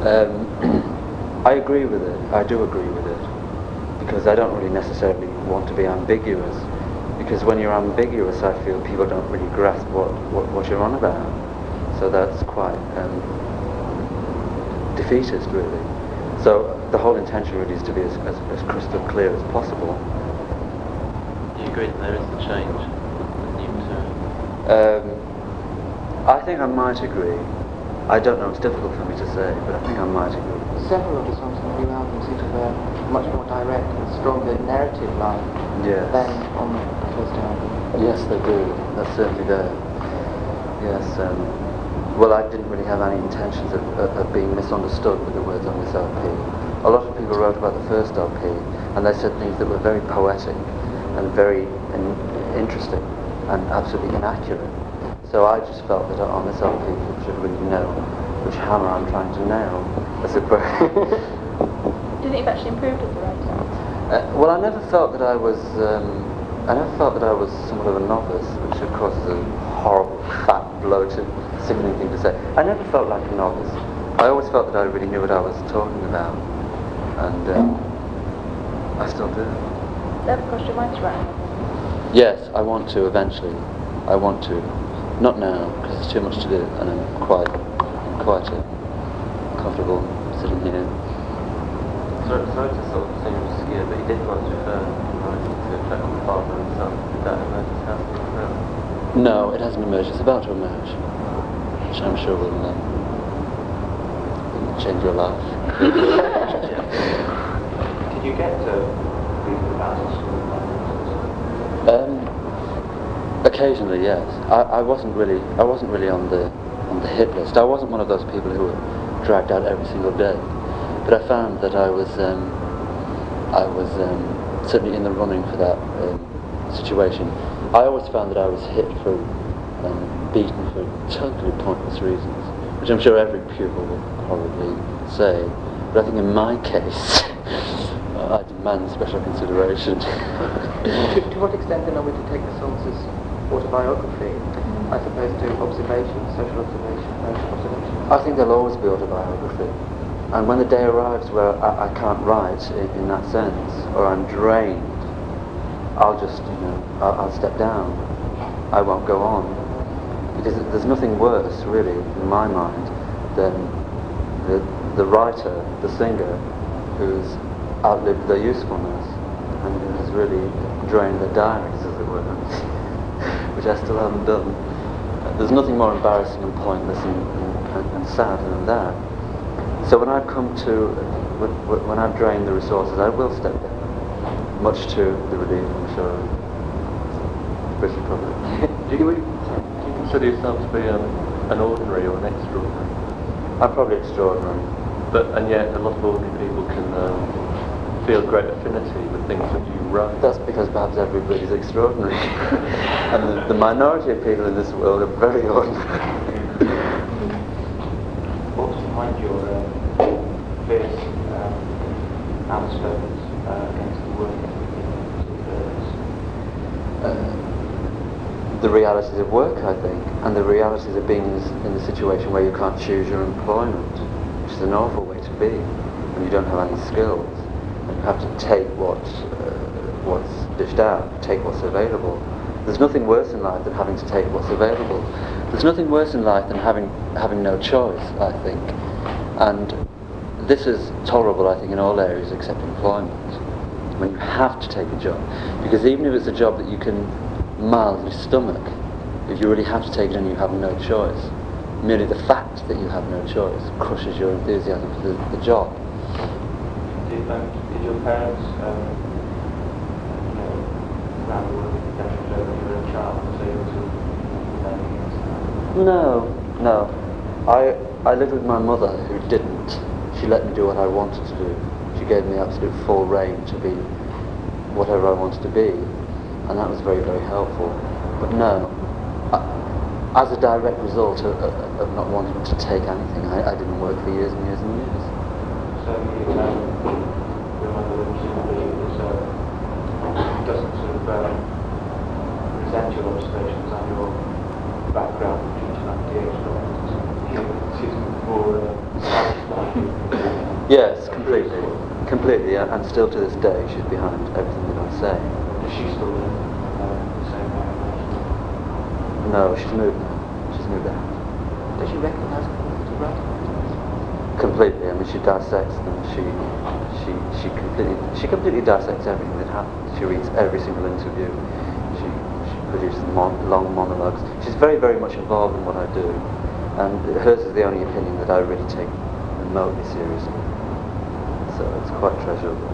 I agree with it. I do agree with it. Because I don't really necessarily want to be ambiguous. Because when you're ambiguous, I feel people don't really grasp what you're on about. So that's quite defeatist, really. So the whole intention really is to be as crystal clear as possible. Do you agree that there is a change that needs to... I think I might agree. I don't know, it's difficult for me to say, but I think I might agree. Several of the songs on the new album seem to have a much more direct and stronger narrative line than on the first album. Yes, they do. That's certainly there. Yes. Well, I didn't really have any intentions of being misunderstood with the words on this LP. A lot of people wrote about the first LP, and they said things that were very poetic and very interesting and absolutely inaccurate. So I just felt that on this LP people should really know which hammer I'm trying to nail, as it were. Do you think you've actually improved as a writer? Well, I never felt that I was somewhat of a novice, which of course is a horrible, fat, bloated, sickening thing to say. I never felt like a novice. I always felt that I really knew what I was talking about, and I still do. That cost you mind to write? Yes, I want to eventually. I want to. Not now, because there's too much to do, and I'm quite comfortable sitting here. Sorry to sort of seem obscure, but you did once refer to a track on the father and son. Did that emerge as housing forever? No, it hasn't emerged. It's about to emerge, which I'm sure will change your life. Did you get to read the battles? Occasionally, yes. I wasn't really on the hit list. I wasn't one of those people who were dragged out every single day. But I found that I was certainly in the running for that situation. I always found that I was hit for beaten for totally pointless reasons, which I'm sure every pupil will probably say. But I think in my case, I demand special consideration. To what extent then are we to take the songs as autobiography, as opposed to observation, social observation, emotional observation? I think they'll always be autobiography. And when the day arrives where I can't write in that sense, or I'm drained, I'll just, I'll step down. I won't go on. Because there's nothing worse, really, in my mind, than the writer, the singer, who's outlived their usefulness and who has really drained their diaries, as it were, which I still haven't done. There's nothing more embarrassing and pointless and sad than that. So when I've when I've drained the resources, I will step down, much to the relief, I'm sure, of the British public. Do you consider yourself to be an ordinary or an extraordinary? I'm probably extraordinary. And yet a lot of ordinary people can feel great affinity with things that you write. That's because perhaps everybody's extraordinary. And the minority of people in this world are very ordinary. What's behind your fierce outspokes against the work the realities of work, I think, and the realities of being in the situation where you can't choose your employment, which is an awful way to be, when you don't have any skills, and you have to take what's dished out, take what's available. There's nothing worse in life than having to take what's available. There's nothing worse in life than having no choice, I think. And this is tolerable, I think, in all areas except employment, when you have to take a job. Because even if it's a job that you can mildly stomach, if you really have to take it and you have no choice, merely the fact that you have no choice crushes your enthusiasm for the job. Did your parents around the world demonstrate when you were a child, so you were learning against that? No. I lived with my mother, who didn't. She let me do what I wanted to do. She gave me absolute full reign to be whatever I wanted to be, and that was very, very helpful. But no, as a direct result of not wanting to take anything, I didn't work for years and years and years. So you remember that presumably doesn't sort of resent your observations and your background, which is like the extra, more satisfying. Yes, completely. Completely, and still to this day she's behind everything that I say. Does she still live the same way? No, she's moved now. She's moved out. Does she recognise the writing? Completely. I mean, she dissects them. She completely dissects everything that happens. She reads every single interview. She produces long monologues. She's very, very much involved in what I do, and hers is the only opinion that I really take remotely seriously. So it's quite treasurable.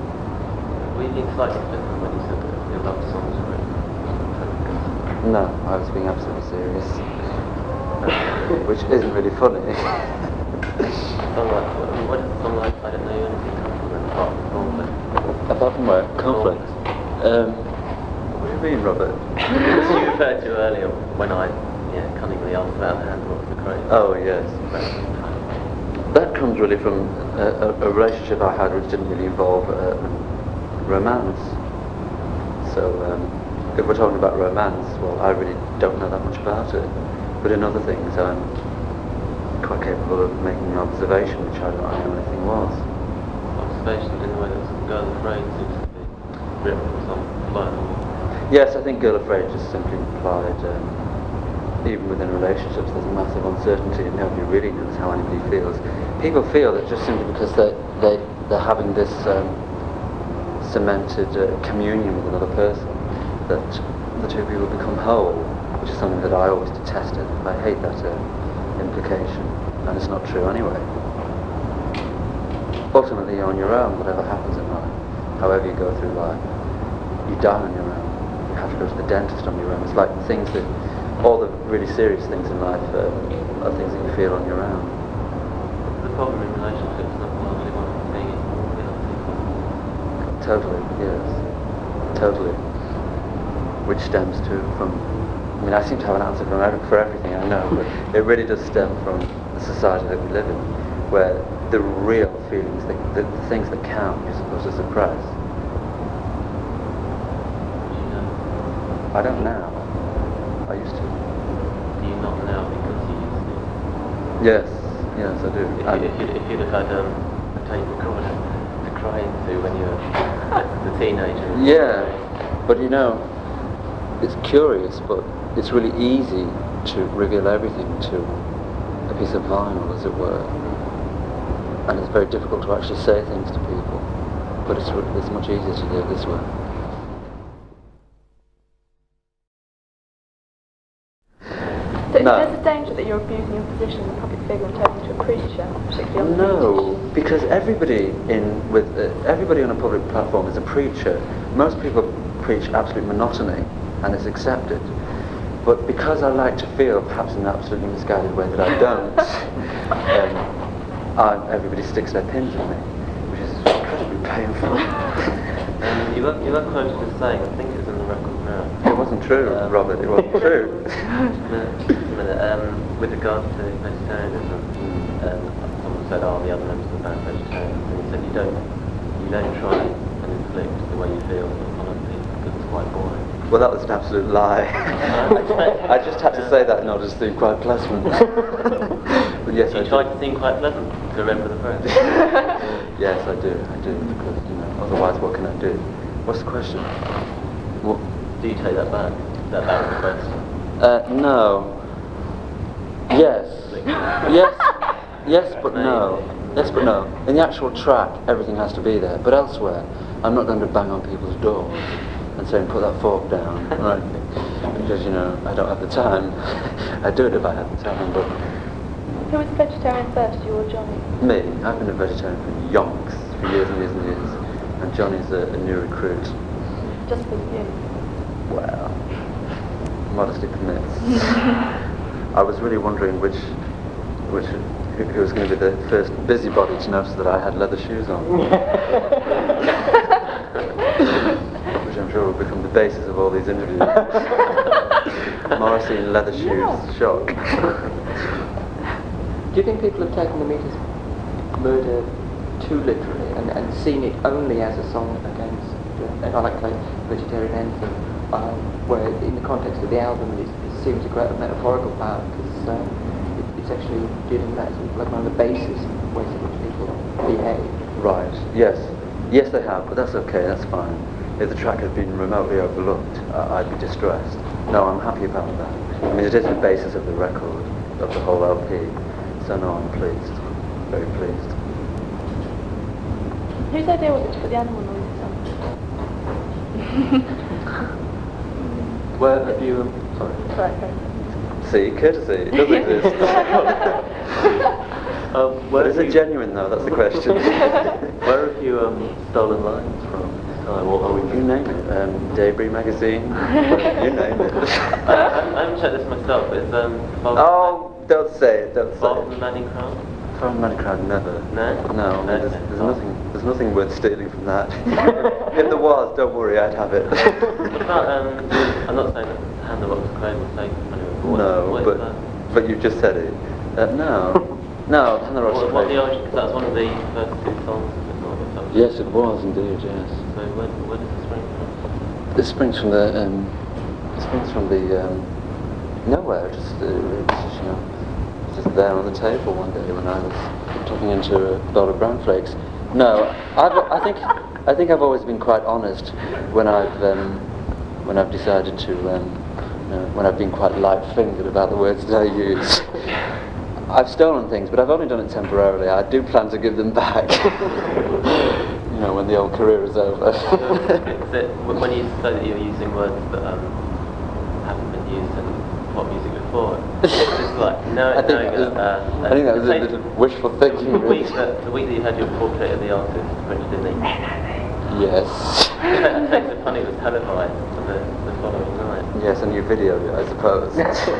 Were you being slightly flippant when you said that your love songs were written? No, I was being absolutely serious, which isn't really funny. What is a song like? I don't know anything come from it apart from conflict. Apart from where? Conflict. What do you mean, Robert? You referred to earlier when I cunningly asked about the handle of the crate. Oh yes. That comes really from a relationship I had which didn't really involve romance. So if we're talking about romance, well, I really don't know that much about it. But in other things, I'm quite capable of making an observation which I don't know anything was. Observation in the way that Girl Afraid seems to be written with some flow. Yes, I think Girl Afraid just simply implied even within relationships there's a massive uncertainty and nobody really knows how anybody feels. People feel that just simply because they're having this cemented communion with another person, that the two people become whole, which is something that I always detested. I hate that implication, and it's not true anyway. Ultimately you're on your own, whatever happens in life, however you go through life, you die on your own. You have to go to the dentist on your own. It's like things that all the really serious things in life are things that you feel on your own. The problem in relationships is not largely one of being with other people. Totally, yes. Totally. Which stems from, I mean, I seem to have an answer for everything I know, but it really does stem from the society that we live in, where the real feelings, the things that count, you're supposed to suppress. Do you know? I don't now. I used to. Do you not now because you used to? Yes, yes, I do. If you'd have had a tape recorder to cry into when you were a teenager. Yeah, but you know, it's curious, but it's really easy to reveal everything to a piece of vinyl, as it were. And it's very difficult to actually say things to people, but it's much easier to do it this way. So No. there's a danger that you're abusing your position as a public figure and turning into a preacher, particularly on the No, beach. because everybody everybody on a public platform is a preacher. Most people preach absolute monotony, and it's accepted. But because I like to feel, perhaps in an absolutely misguided way that I don't, everybody sticks their pins in me, which is incredibly painful. You were quoted as saying, I think it was in the Record Mirror. It wasn't true, Robert, it wasn't true. With regard to vegetarianism, someone said, the other members of the band vegetarians, and he said, you don't try and inflict the way you feel on other people because it's quite boring. Well, that was an absolute lie. I just had to say that in order to seem quite pleasant. But yes, You try to seem quite pleasant, to remember the phrase. Yes, I do, because, otherwise what can I do? What's the question? What? Do you take that back? That request? No. Yes. Yes, but no. Yes, but no. In the actual track, everything has to be there. But elsewhere, I'm not going to bang on people's doors and saying, put that fork down, right? Because, I don't have the time. I'd do it if I had the time, but... Who was a vegetarian first, you or Johnny? Me. I've been a vegetarian for yonks, for years and years and years. And Johnny's a new recruit. Just for you. Well, modesty permits. I was really wondering who was going to be the first busybody to notice that I had leather shoes on. Which I'm sure will become the basis of all these interviews. Morrissey in leather shoes, shock. Do you think people have taken the Meters murder too literally and seen it only as a song against, I like to play vegetarian anthem, where in the context of the album it seems a great metaphorical part because it's actually dealing with that, like one of the basis ways in which people behave. Right, yes. Yes, they have, but that's okay, that's fine. If the track had been remotely overlooked, I'd be distressed. No, I'm happy about that. I mean, it is the basis of the record, of the whole LP. So no, I'm pleased. Very pleased. Whose idea was it to put the animal noises on? Where have you... sorry. Sorry. See, courtesy, it does exist. Where But is have it you- genuine though? That's the question. Where have you stolen lines from this time? Or are we You name it. Debris magazine. You name it. I haven't checked this myself. It's Oh, don't say it. Don't say Bob it. the Manning Crowd? From Mad Crowd, never. No? No, No, there's no. nothing. There's nothing worth stealing from that. If there was, don't worry, I'd have it. What about I'm not saying that Hand the Rock's Cradle was taken from anyone. No, what is that? but you just said it. No, no, Hannah Rock's What the Cradle. origin? Because that was one of the first two songs. Of the song. Yes, it was indeed. Yes. So where does this spring from? This springs from the. Nowhere. Just it's, just there on the table one day when I was talking into a bowl of brown flakes. No, I think I've always been quite honest when I've decided to when I've been quite light-fingered about the words that I use. I've stolen things, but I've only done it temporarily. I do plan to give them back. When the old career is over. When you say that you're using words that haven't been used in pop music before, it's just like I think that was a little wishful thinking. The week that you had your portrait of the artist printed in the Yes. I take the funny was televised for the following night. Yes, and you videoed it, I suppose.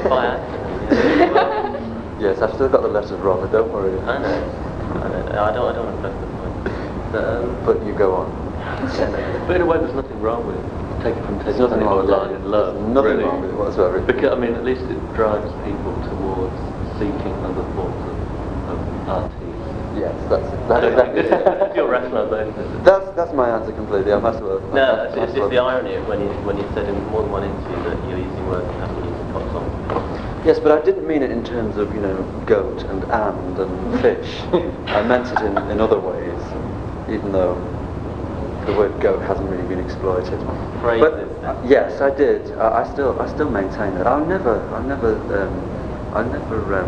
By accident. Yeah. Yes, I've still got the letters wrong, but don't worry. I know. I don't want to press the point. But you go on. But in a way, there's nothing wrong with taking from There's Teddy nothing wrong with Line it. in Love. There's nothing really. wrong with it whatsoever. Because, I mean, at least it drives people towards seeking other forms of artists. Yes, that's exactly it. That's your rationalisation. That's my answer completely. I'm absolutely. No, it's just the irony of when you said in more than one interview that you're using words that haven't been used in pop songs. Yes, but I didn't mean it in terms of goat and fish. I meant it in other ways, even though the word goat hasn't really been exploited. Phrases. But yes, I did. I still maintain that. I'll never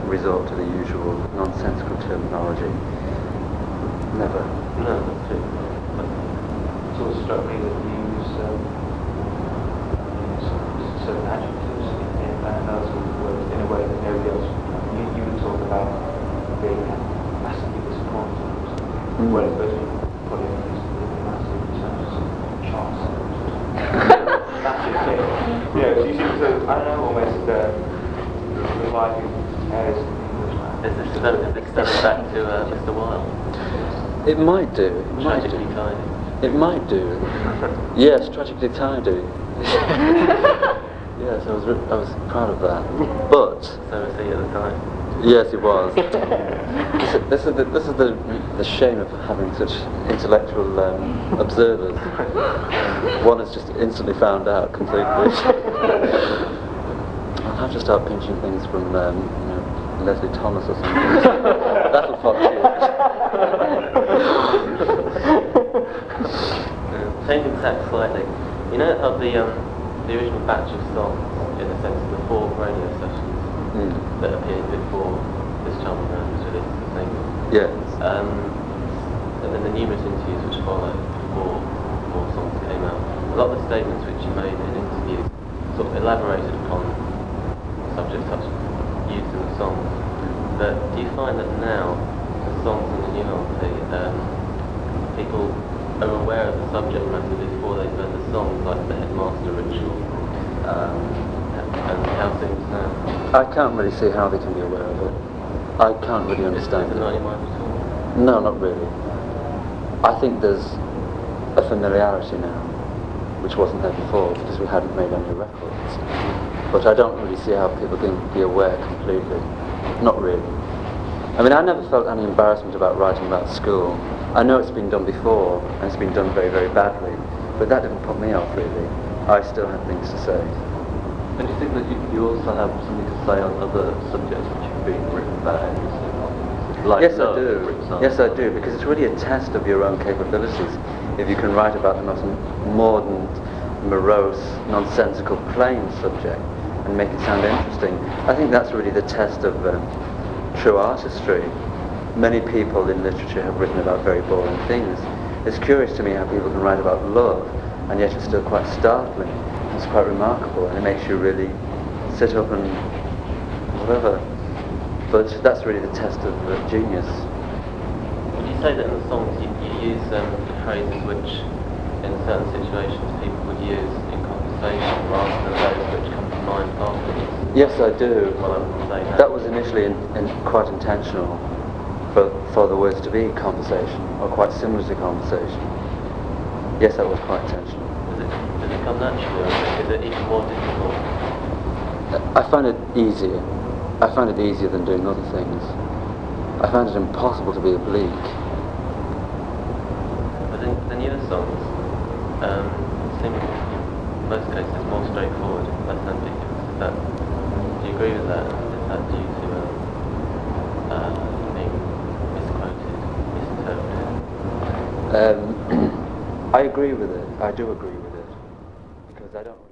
resort to the usual nonsensical terminology. Never. No, that's true. It sort of struck me that you use certain adjectives in those words in a way that nobody else. You would talk about being massively disappointed, whereas those people put in these massive in terms of charts. That's your thing. So you seem to, I don't know, almost reviving areas of English. Is this back to Mr. Wilde? It might do. It might do. Tragically tidy. It might do. Yes, tragically tidy. Yes, I was proud of that. But So was he at the time. yes, it was. This is the shame of having such intellectual observers. One has just instantly found out completely. I'll have to start pinching things from Leslie Thomas or something. That'll fluctuate. Changing tack slightly. You know how the original batch of songs, in a sense, the 4 radio sessions that appeared before this Charming Man was released as a single. Yes. And then the numerous interviews which followed before more songs came out. A lot of the statements which you made in interviews sort of elaborated upon subjects such used in the songs. But do you find that now, the songs in the new LP, people are aware of the subject matter before they've heard the songs, like the Headmaster Ritual, and How Things Now? I can't really see how they can be aware of it. I can't really understand Is it it. not in your mind at all? No, not really. I think there's a familiarity now, which wasn't there before because we hadn't made any records. But I don't really see how people can be aware completely. Not really. I mean, I never felt any embarrassment about writing about school. I know it's been done before, and it's been done very, very badly, but that didn't put me off really. I still had things to say. And do you think that you also have something to say on other subjects which have been written about in recent Like Yes, Love, I do. for example. Yes, I do, because it's really a test of your own capabilities. If you can write about the most mordant, morose, nonsensical, plain subject and make it sound interesting, I think that's really the test of true artistry. Many people in literature have written about very boring things. It's curious to me how people can write about love and yet it's still quite startling. It's quite remarkable and it makes you really sit up and whatever. But that's really the test of genius. Would you say that in the songs you use phrases which in certain situations people would use in conversation rather than those which come to mind afterwards? Yes, I do. Well, I'm saying That was initially quite intentional for the words to be conversation, or quite similar to conversation. Yes, that was quite intentional. Does it come naturally, or is it even more difficult? I find it easier. I find it easier than doing other things. I find it impossible to be oblique. But the newer songs seem, in most cases, more straightforward, less ambiguous. Do you agree with that? Is that due to being misquoted, misinterpreted? I agree with it. I do agree with it because I don't.